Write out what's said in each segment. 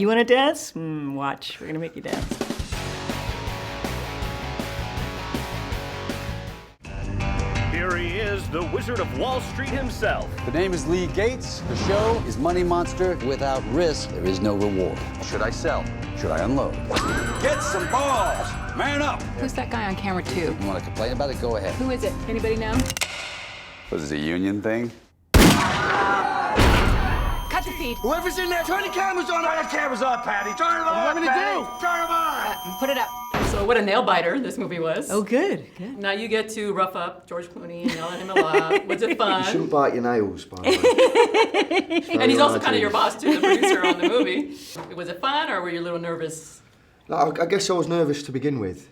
you want to dance? Watch, we're gonna make you dance. Here he is, the Wizard of Wall Street himself. The name is Lee Gates. The show is Money Monster. Without risk, there is no reward. Should I sell? Should I unload? Get some balls! Man up! Who's that guy on camera 2? You want to complain about it? Go ahead. Who is it? Anybody know? Was it a union thing? Cut the feed. Whoever's in there, turn the cameras on. Turn the cameras on, Patty. Turn them on, What do you want me to do? Turn them on. Put it up. So what a nail biter this movie was. Oh, good, good. Now you get to rough up George Clooney and yell at him a lot. Was it fun? You shouldn't bite your nails, by the way. And he's also kind of your boss too, the producer on the movie. Was it fun, or were you a little nervous? No, I guess I was nervous to begin with,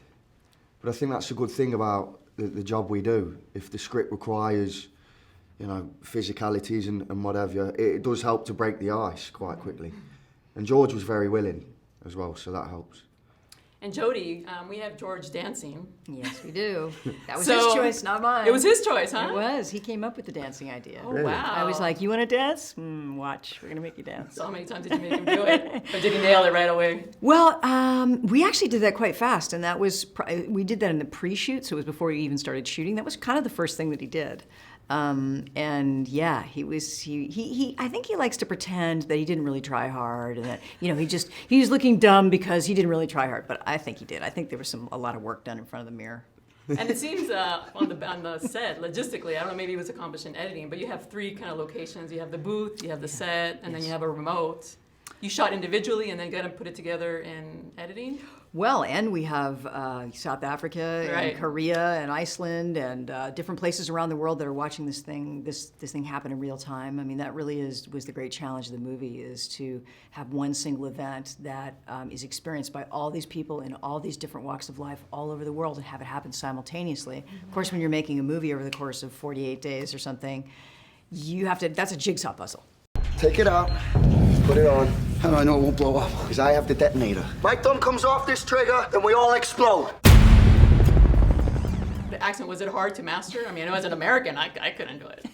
but I think that's a good thing about the job we do. If the script requires, you know, physicalities and whatever, it does help to break the ice quite quickly. And George was very willing as well, so that helps. And Jodie, we have George dancing. Yes, we do. That was So, his choice, not mine. It was his choice, huh? It was. He came up with the dancing idea. Oh, wow. I was like, you want to dance? Watch, we're gonna make you dance. So how many times did you make him do it? Or did he nail it right away? Well, we actually did that quite fast, and that was, we did that in the pre-shoot, so it was before we even started shooting. That was kind of the first thing that he did. And yeah, he I think he likes to pretend that he didn't really try hard, and that, you know, he was looking dumb because he didn't really try hard, but I think he did. I think there was a lot of work done in front of the mirror. And it seems on the set, logistically, I don't know, maybe it was accomplished in editing, but you have 3 kind of locations. You have the booth, you have the set, and then you have a remote. You shot individually and then got to put it together in editing? Well, and we have South Africa and Korea and Iceland and different places around the world that are watching this thing happen in real time. I mean, that really was the great challenge of the movie, is to have one single event that is experienced by all these people in all these different walks of life all over the world and have it happen simultaneously. Of course, when you're making a movie over the course of 48 days or something, that's a jigsaw puzzle. Take it out. Put it on. How do I know it won't blow up? Because I have the detonator. My thumb comes off this trigger, then we all explode. The accent, was it hard to master? I mean, as an American, I couldn't do it.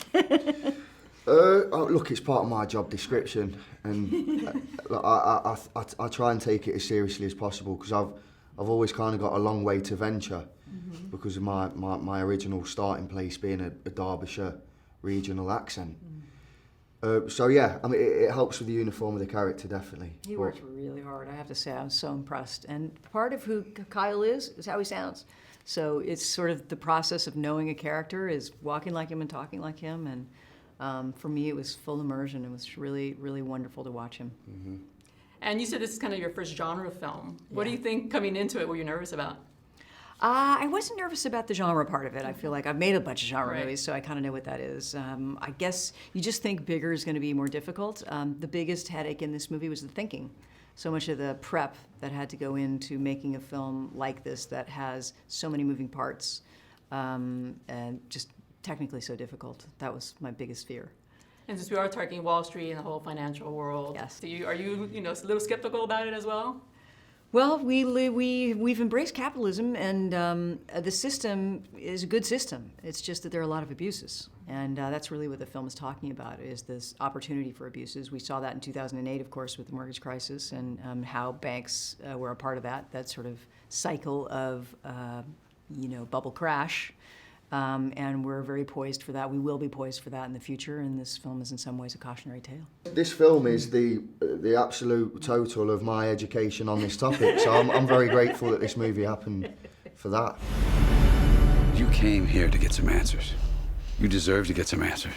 Look, it's part of my job description, and I try and take it as seriously as possible, because I've always kind of got a long way to venture, because of my original starting place being a Derbyshire regional accent. So yeah, I mean, it helps with the uniform of the character, definitely. He worked really hard, I have to say. I was so impressed. And part of who Kyle is how he sounds. So it's sort of the process of knowing a character is walking like him and talking like him. And for me, it was full immersion. It was really, really wonderful to watch him. Mm-hmm. And you said this is kind of your first genre film. What do you think coming into it were you nervous about? I wasn't nervous about the genre part of it. I feel like I've made a bunch of genre movies, so I kind of know what that is. I guess you just think bigger is going to be more difficult. The biggest headache in this movie was the thinking. So much of the prep that had to go into making a film like this that has so many moving parts, and just technically so difficult. That was my biggest fear. And since we are talking Wall Street and the whole financial world, yes. are you a little skeptical about it as well? Well, we've embraced capitalism, and the system is a good system. It's just that there are a lot of abuses, and that's really what the film is talking about, is this opportunity for abuses. We saw that in 2008, of course, with the mortgage crisis, and how banks were a part of that sort of cycle of bubble crash. And we're very poised for that. We will be poised for that in the future, and this film is in some ways a cautionary tale. This film is the absolute total of my education on this topic, so I'm very grateful that this movie happened for that. You came here to get some answers. You deserve to get some answers.